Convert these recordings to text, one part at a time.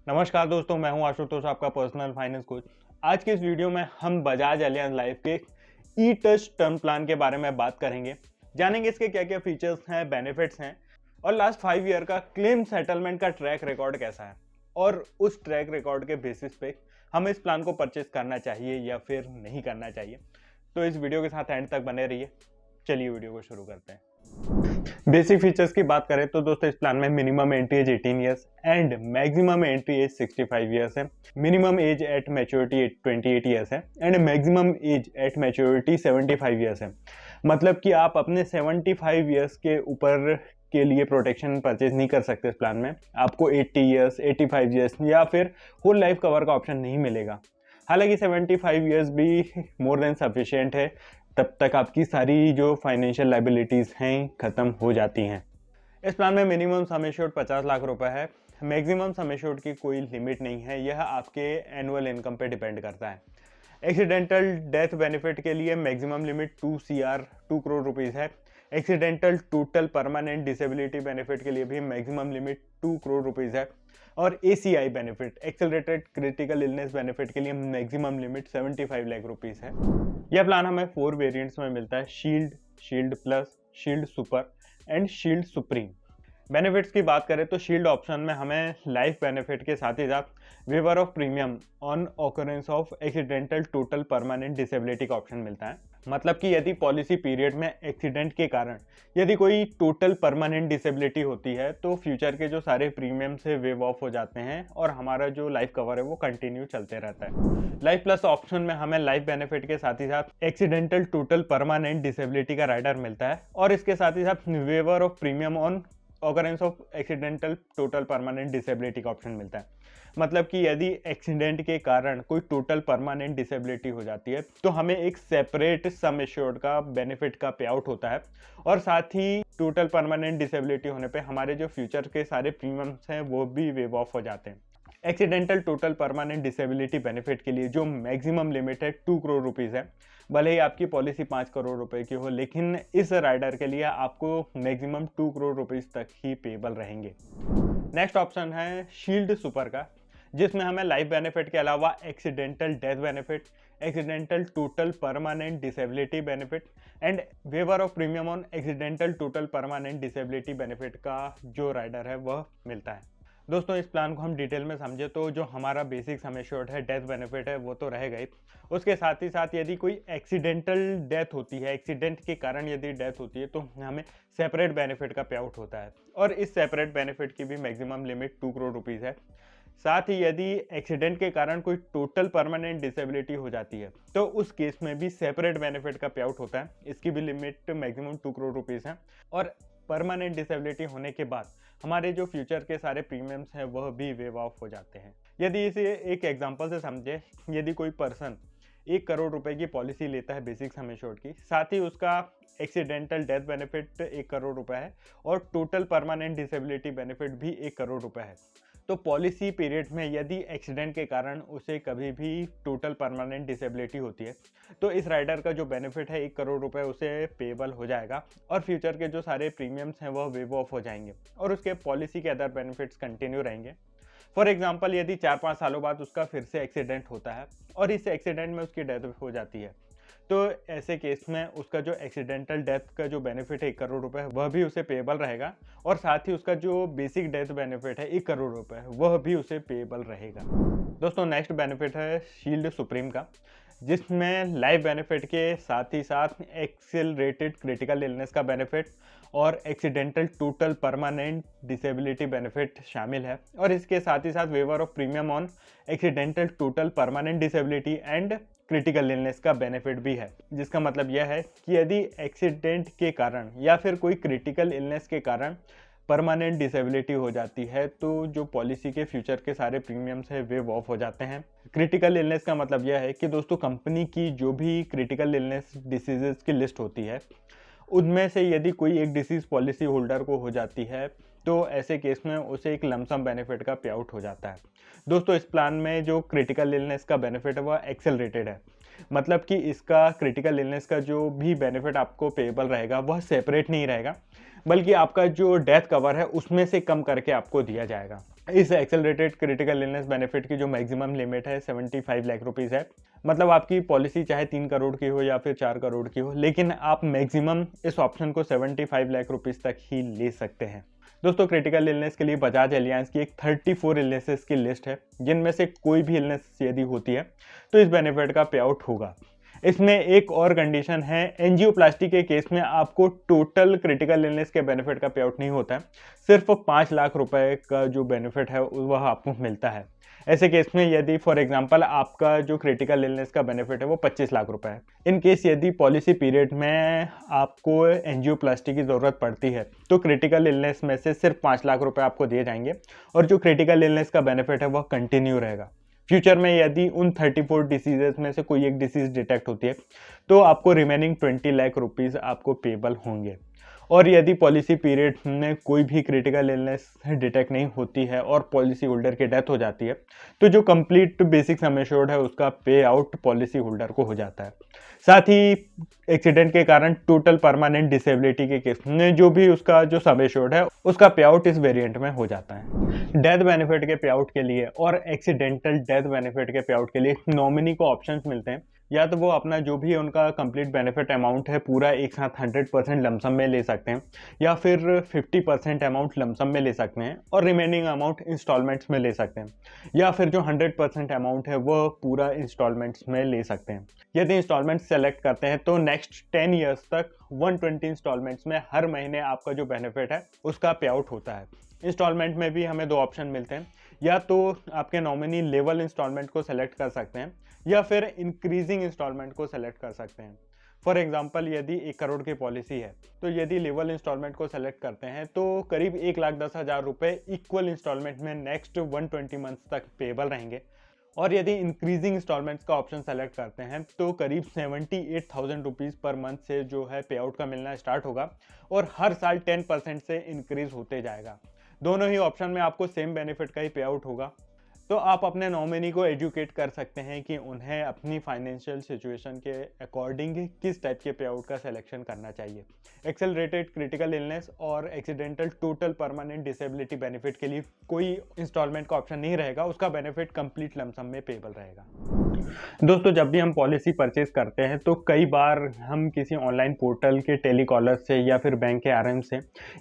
नमस्कार दोस्तों, मैं हूं आशुतोष, आपका पर्सनल फाइनेंस कोच। आज के इस वीडियो में हम बजाज एलियांज लाइफ के ई टच टर्म प्लान के बारे में बात करेंगे। जानेंगे इसके क्या क्या फीचर्स हैं, बेनिफिट्स हैं और लास्ट 5 ईयर का क्लेम सेटलमेंट का ट्रैक रिकॉर्ड कैसा है और उस ट्रैक रिकॉर्ड के बेसिस पे हमें इस प्लान को परचेज करना चाहिए या फिर नहीं करना चाहिए। तो इस वीडियो के साथ एंड तक बने रहिए। चलिए वीडियो को शुरू करते हैं। बेसिक फीचर्स की बात करें तो दोस्तों इस प्लान में minimum entry age 18 years and maximum entry age 65 years है। Minimum age at maturity 28 years है and maximum age at maturity 75 years है। मतलब कि आप अपने 75 ईयर्स के ऊपर के लिए प्रोटेक्शन परचेज नहीं कर सकते। इस प्लान में आपको 80 ईयर्स, 85 ईयर्स या फिर होल लाइफ कवर का ऑप्शन नहीं मिलेगा। हालांकि 75 ईयर्स भी मोर देन सफिशिएंट है, तब तक आपकी सारी जो फाइनेंशियल लाइबिलिटीज़ हैं ख़त्म हो जाती हैं। इस प्लान में मिनिमम सम एश्योर्ड 50 लाख रुपए है। मैक्सिमम सम एश्योर्ड की कोई लिमिट नहीं है, यह आपके एनुअल इनकम पे डिपेंड करता है। एक्सीडेंटल डेथ बेनिफिट के लिए मैक्सिमम लिमिट 2 करोड़ रुपीज़ है। Accidental total permanent disability benefit के लिए भी मैक्सिमम लिमिट 2 करोड़ रुपीज़ है और ACI benefit accelerated critical illness benefit के लिए मैक्सिमम लिमिट 75 लाख रुपीज़ है। यह प्लान हमें 4 वेरिएंट्स में मिलता है: shield, shield plus, shield super and shield supreme. Benefits की बात करें तो शील्ड ऑप्शन में हमें लाइफ बेनिफिट के साथ ही साथ waiver of premium on occurrence of accidental total permanent disability का ऑप्शन मिलता है। मतलब कि यदि पॉलिसी पीरियड में एक्सीडेंट के कारण यदि कोई टोटल परमानेंट डिसेबिलिटी होती है तो फ्यूचर के जो सारे प्रीमियम से वेव ऑफ हो जाते हैं और हमारा जो लाइफ कवर है वो कंटिन्यू चलते रहता है। लाइफ प्लस ऑप्शन में हमें लाइफ बेनिफिट के साथ ही साथ एक्सीडेंटल टोटल परमानेंट डिसेबिलिटी का राइडर मिलता है और इसके साथ ही साथ waiver of premium on occurrence of accidental total permanent disability का ऑप्शन मिलता है। मतलब कि यदि एक्सीडेंट के कारण कोई टोटल परमानेंट डिसेबिलिटी हो जाती है तो हमें एक सेपरेट सम एश्योर्ड का बेनिफिट का पे आउट होता है और साथ ही टोटल परमानेंट डिसेबिलिटी होने पे हमारे जो फ्यूचर के सारे प्रीमियम्स हैं वो भी वेव ऑफ हो जाते हैं। Accidental total permanent disability benefit के लिए जो मैक्सिमम लिमिट है 2 करोड़ रुपीज़ है। भले ही आपकी पॉलिसी 5 करोड़ रुपए की हो, लेकिन इस राइडर के लिए आपको मैक्सिमम 2 करोड़ रुपीज़ तक ही पेबल रहेंगे। नेक्स्ट ऑप्शन है शील्ड सुपर का, जिसमें हमें लाइफ बेनिफिट के अलावा accidental death benefit, accidental total permanent disability benefit and waiver of premium on accidental total permanent disability benefit का जो राइडर है वह मिलता है। दोस्तों इस प्लान को हम डिटेल में समझे तो जो हमारा बेसिक सम एश्योर्ड है, डेथ बेनिफिट है, वो तो रहेगा ही। उसके साथ ही साथ यदि कोई एक्सीडेंटल डेथ होती है, एक्सीडेंट के कारण यदि डेथ होती है तो हमें सेपरेट बेनिफिट का पे आउट होता है और इस सेपरेट बेनिफिट की भी मैक्सिमम लिमिट 2 करोड़ रुपीज़ है। साथ ही यदि एक्सीडेंट के कारण कोई टोटल परमानेंट डिसेबिलिटी हो जाती है तो उस केस में भी सेपरेट बेनिफिट का पे आउट होता है। इसकी भी लिमिट मैक्सिमम 2 करोड़ रुपीज़ है और परमानेंट डिसेबिलिटी होने के बाद हमारे जो फ्यूचर के सारे प्रीमियम्स हैं वह भी वेव ऑफ हो जाते हैं। यदि इसे एक एग्जांपल से समझे, यदि कोई पर्सन 1 करोड़ रुपए की पॉलिसी लेता है बेसिक सम एश्योर्ड की, साथ ही उसका एक्सीडेंटल डेथ बेनिफिट 1 करोड़ रुपए है और टोटल परमानेंट डिसेबिलिटी बेनिफिट भी 1 करोड़ रुपए है, तो पॉलिसी पीरियड में यदि एक्सीडेंट के कारण उसे कभी भी टोटल परमानेंट डिसेबिलिटी होती है तो इस राइडर का जो बेनिफिट है 1 करोड़ रुपए उसे पेबल हो जाएगा और फ्यूचर के जो सारे प्रीमियम्स हैं वह वेव ऑफ हो जाएंगे और उसके पॉलिसी के अदर बेनिफिट्स कंटिन्यू रहेंगे। फॉर एग्जाम्पल यदि 4-5 सालों बाद उसका फिर से एक्सीडेंट होता है और इस एक्सीडेंट में उसकी डेथ हो जाती है तो ऐसे केस में उसका जो एक्सीडेंटल डेथ का जो बेनिफिट है 1 करोड़ रुपए वह भी उसे पेएबल रहेगा और साथ ही उसका जो बेसिक डेथ बेनिफिट है 1 करोड़ रुपए वह भी उसे पेएबल रहेगा। दोस्तों नेक्स्ट बेनिफिट है शील्ड सुप्रीम का, जिसमें लाइफ बेनिफिट के साथ ही साथ एक्सेलरेटेड क्रिटिकल इलनेस का बेनिफिट और accidental total permanent disability benefit शामिल है और इसके साथ ही साथ waiver of premium on accidental total permanent disability and critical illness का बेनिफिट भी है। जिसका मतलब यह है कि यदि एक्सीडेंट के कारण या फिर कोई क्रिटिकल इलनेस के कारण परमानेंट डिसेबिलिटी हो जाती है तो जो पॉलिसी के फ्यूचर के सारे प्रीमियम्स है वेव ऑफ हो जाते हैं। क्रिटिकल इलनेस का मतलब यह है कि दोस्तों कंपनी की जो भी क्रिटिकल इलनेस डिसीजेस की लिस्ट होती है उनमें से यदि कोई एक डिसीज पॉलिसी होल्डर को हो जाती है तो ऐसे केस में उसे एक लमसम बेनिफिट का पे आउट हो जाता है। दोस्तों इस प्लान में जो क्रिटिकल इलनेस का बेनिफिट है वह एक्सेलरेटेड है, मतलब कि इसका क्रिटिकल इलनेस का जो भी बेनिफिट आपको पेएबल रहेगा वह सेपरेट नहीं रहेगा, बल्कि आपका जो डेथ कवर है उसमें से कम करके आपको दिया जाएगा। इस एक्सेलरेटेड क्रिटिकल इलनेस बेनिफिट की जो मैक्सिमम लिमिट है 75 लाख रुपीज़ है। मतलब आपकी पॉलिसी चाहे 3 करोड़ की हो या फिर 4 करोड़ की हो, लेकिन आप मैक्सिमम इस ऑप्शन को 75 लाख रुपीज़ तक ही ले सकते हैं। दोस्तों, क्रिटिकल इलनेस के लिए बजाज एलियांस की एक 34 इलनेसेस की लिस्ट है, जिनमें से कोई भी इलनेस यदि होती है तो इस बेनिफिट का पे आउट होगा। इसमें एक और कंडीशन है, एंजियोप्लास्टी के केस में आपको टोटल क्रिटिकल इलनेस के बेनिफिट का पे आउट नहीं होता है, सिर्फ 5 लाख रुपए का जो बेनिफिट है वह आपको मिलता है। ऐसे केस में यदि फॉर एग्जांपल आपका जो क्रिटिकल इलनेस का बेनिफिट है वो 25 लाख रुपए है, इन केस यदि पॉलिसी पीरियड में आपको एंजियोप्लास्टी की ज़रूरत पड़ती है तो क्रिटिकल इलनेस में से सिर्फ 5 लाख रुपए आपको दिए जाएंगे और जो क्रिटिकल इलनेस का बेनिफिट है वह कंटिन्यू रहेगा। फ्यूचर में यदि उन 34 डिसीजेस में से कोई एक डिसीज डिटेक्ट होती है तो आपको रिमेनिंग 20 लाख रुपीज़ आपको पेबल होंगे। और यदि पॉलिसी पीरियड में कोई भी क्रिटिकल इलनेस डिटेक्ट नहीं होती है और पॉलिसी होल्डर की डेथ हो जाती है तो जो कंप्लीट बेसिक सम एश्योर्ड है उसका पे आउट पॉलिसी होल्डर को हो जाता है। साथ ही एक्सीडेंट के कारण टोटल परमानेंट डिसेबिलिटी के केस में जो भी उसका जो सम एश्योर्ड है उसका पे आउट इस वेरिएंट में हो जाता है। डेथ बेनिफिट के पे आउट के लिए और एक्सीडेंटल डेथ बेनिफिट के पे आउट के लिए नॉमिनी को ऑप्शंस मिलते हैं, या तो वो अपना जो भी उनका कंप्लीट बेनिफिट अमाउंट है पूरा एक साथ 100% लमसम में ले सकते हैं, या फिर 50% अमाउंट लमसम में ले सकते हैं और रिमेनिंग अमाउंट इंस्टॉलमेंट्स में ले सकते हैं, या फिर जो 100% अमाउंट है वो पूरा इंस्टॉलमेंट्स में ले सकते हैं। यदि इंस्टॉलमेंट सेलेक्ट करते हैं तो नेक्स्ट 10 ईयर्स तक 120 इंस्टॉलमेंट्स में हर महीने आपका जो बेनिफिट है उसका पे आउट होता है। इंस्टॉलमेंट में भी हमें 2 ऑप्शन मिलते हैं, या तो आपके नॉमिनी लेवल इंस्टॉलमेंट को सेलेक्ट कर सकते हैं या फिर इंक्रीजिंग इंस्टॉलमेंट को सेलेक्ट कर सकते हैं। फॉर एग्जांपल यदि 1 करोड़ की पॉलिसी है तो यदि लेवल इंस्टॉलमेंट को सेलेक्ट करते हैं तो करीब 1,10,000 रुपये इक्वल इंस्टॉलमेंट में नेक्स्ट 120 मंथ्स तक पेबल रहेंगे। और यदि इंक्रीजिंग इंस्टॉलमेंट्स का ऑप्शन सेलेक्ट करते हैं तो करीब 78,000 रुपीज़ पर मंथ से जो है पे आउट का मिलना स्टार्ट होगा और हर साल 10% से इंक्रीज होते जाएगा। दोनों ही ऑप्शन में आपको सेम बेनिफिट का ही पे आउट होगा। तो आप अपने नॉमिनी को एजुकेट कर सकते हैं कि उन्हें अपनी फाइनेंशियल सिचुएशन के अकॉर्डिंग किस टाइप के पे आउट का सिलेक्शन करना चाहिए। एक्सेलरेटेड क्रिटिकल इलनेस और accidental total permanent disability benefit के लिए कोई इंस्टॉलमेंट का ऑप्शन नहीं रहेगा, उसका बेनिफिट कंप्लीट लमसम में पेबल रहेगा। दोस्तों, जब भी हम पॉलिसी परचेज करते हैं तो कई बार हम किसी ऑनलाइन पोर्टल के टेलीकॉलर से या फिर बैंक के आरएम से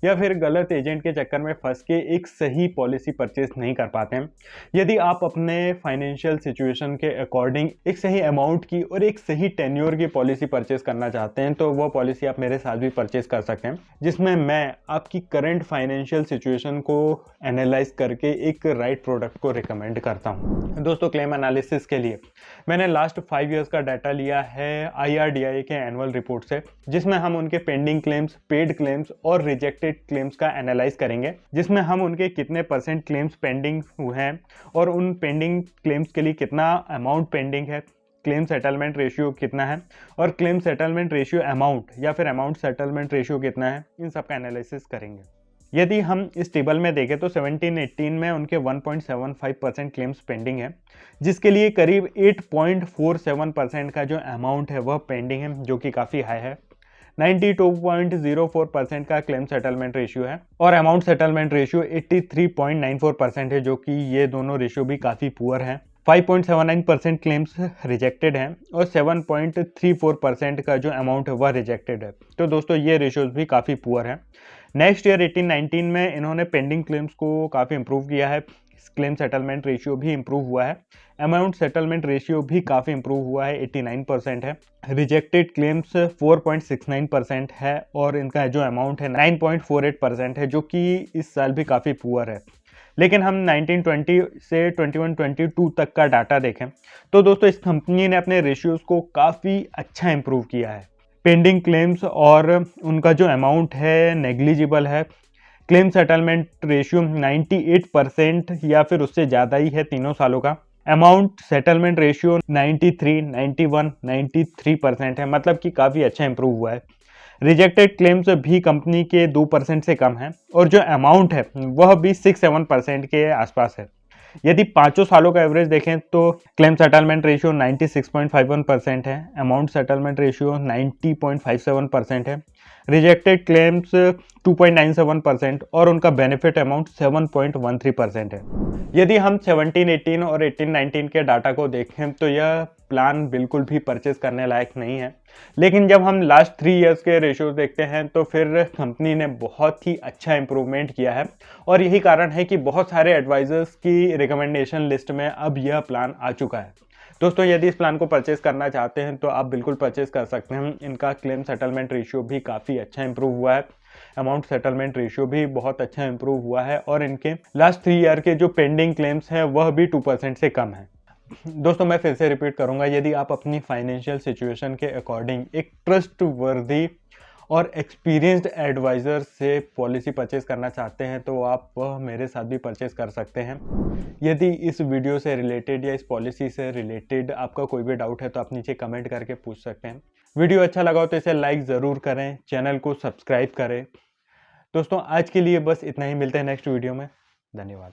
या फिर गलत एजेंट के चक्कर में फंस के एक सही पॉलिसी परचेज नहीं कर पाते हैं। यदि आप अपने फाइनेंशियल सिचुएशन के अकॉर्डिंग एक सही अमाउंट की और एक सही टेन्योर की पॉलिसी परचेज करना चाहते हैं तो वो पॉलिसी आप मेरे साथ भी परचेज कर सकते हैं, जिसमें मैं आपकी करंट फाइनेंशियल सिचुएशन को एनालाइज करके एक राइट प्रोडक्ट को रिकमेंड करता हूँ। दोस्तों, क्लेम एनालिसिस के लिए मैंने लास्ट 5 इयर्स का डाटा लिया है IRDAI के एनुअल रिपोर्ट से, जिसमें हम उनके पेंडिंग क्लेम्स, पेड क्लेम्स और रिजेक्टेड क्लेम्स का एनालाइज करेंगे, जिसमें हम उनके कितने % क्लेम्स पेंडिंग हुए हैं और उन पेंडिंग क्लेम्स के लिए कितना अमाउंट पेंडिंग है, क्लेम सेटलमेंट रेशियो कितना है और क्लेम सेटलमेंट रेशियो अमाउंट या फिर अमाउंट सेटलमेंट रेशियो कितना है, इन सब का एनालिसिस करेंगे। यदि हम इस टेबल में देखें तो 17-18 में उनके 1.75% क्लेम्स पेंडिंग है, जिसके लिए करीब 8.47% का जो अमाउंट है वह पेंडिंग है, जो कि काफ़ी हाई है। 92.04% का क्लेम सेटलमेंट रेशियो है और अमाउंट सेटलमेंट रेशियो 83.94% है, जो कि ये दोनों रेशियो भी काफ़ी पुअर है। 5.79% क्लेम्स रिजेक्टेड हैं और 7.34% का जो अमाउंट है वह रिजेक्टेड है। तो दोस्तों, ये रेशियोज भी काफ़ी पुअर है। नेक्स्ट ईयर 18-19 में इन्होंने पेंडिंग क्लेम्स को काफ़ी इंप्रूव किया है, क्लेम सेटलमेंट रेशियो भी इंप्रूव हुआ है, अमाउंट सेटलमेंट रेशियो भी काफ़ी इंप्रूव हुआ है, 89% है, रिजेक्टेड क्लेम्स 4.69% है और इनका जो अमाउंट है 9.48% है, जो कि इस साल भी काफ़ी पुअर है। लेकिन हम 1920 से 21-22 तक का डाटा देखें तो दोस्तों, इस कंपनी ने अपने रेशियोज को काफ़ी अच्छा इंप्रूव किया है। पेंडिंग क्लेम्स और उनका जो अमाउंट है नेग्लिजिबल है। क्लेम सेटलमेंट रेशियो 98% या फिर उससे ज़्यादा ही है तीनों सालों का। अमाउंट सेटलमेंट रेशियो 93, 91, 93% है, मतलब कि काफ़ी अच्छा इंप्रूव हुआ है। रिजेक्टेड क्लेम्स भी कंपनी के 2% से कम है और जो अमाउंट है वह भी 6-7% के आसपास है। यदि 5 सालों का एवरेज देखें तो क्लेम सेटलमेंट रेशियो 96.51% है, अमाउंट सेटलमेंट रेशियो 90.57% है, रिजेक्टेड क्लेम्स 2.97% और उनका बेनिफिट अमाउंट 7.13% है। यदि हम 17, 18 और 18, 19 के डाटा को देखें तो यह प्लान बिल्कुल भी परचेज करने लायक नहीं है। लेकिन जब हम लास्ट 3 इयर्स के रेशियोज देखते हैं तो फिर कंपनी ने बहुत ही अच्छा इंप्रूवमेंट किया है और यही कारण है कि बहुत सारे एडवाइजर्स की रिकमेंडेशन लिस्ट में अब यह प्लान आ चुका है। दोस्तों, यदि इस प्लान को परचेज करना चाहते हैं तो आप बिल्कुल परचेज कर सकते हैं। इनका क्लेम सेटलमेंट रेशियो भी काफ़ी अच्छा इंप्रूव हुआ है, अमाउंट सेटलमेंट रेशियो भी बहुत अच्छा इंप्रूव हुआ है और इनके लास्ट 3 ईयर के जो पेंडिंग क्लेम्स हैं वह भी 2% से कम है। दोस्तों, मैं फिर से रिपीट करूंगा, यदि आप अपनी फाइनेंशियल सिचुएशन के अकॉर्डिंग एक ट्रस्ट वर्दी और एक्सपीरियंस्ड एडवाइज़र से पॉलिसी परचेज करना चाहते हैं तो आप वह मेरे साथ भी परचेज कर सकते हैं। यदि इस वीडियो से रिलेटेड या इस पॉलिसी से रिलेटेड आपका कोई भी डाउट है तो आप नीचे कमेंट करके पूछ सकते हैं। वीडियो अच्छा लगा हो तो इसे लाइक ज़रूर करें, चैनल को सब्सक्राइब करें। दोस्तों, आज के लिए बस इतना ही, मिलते हैं नेक्स्ट वीडियो में। धन्यवाद।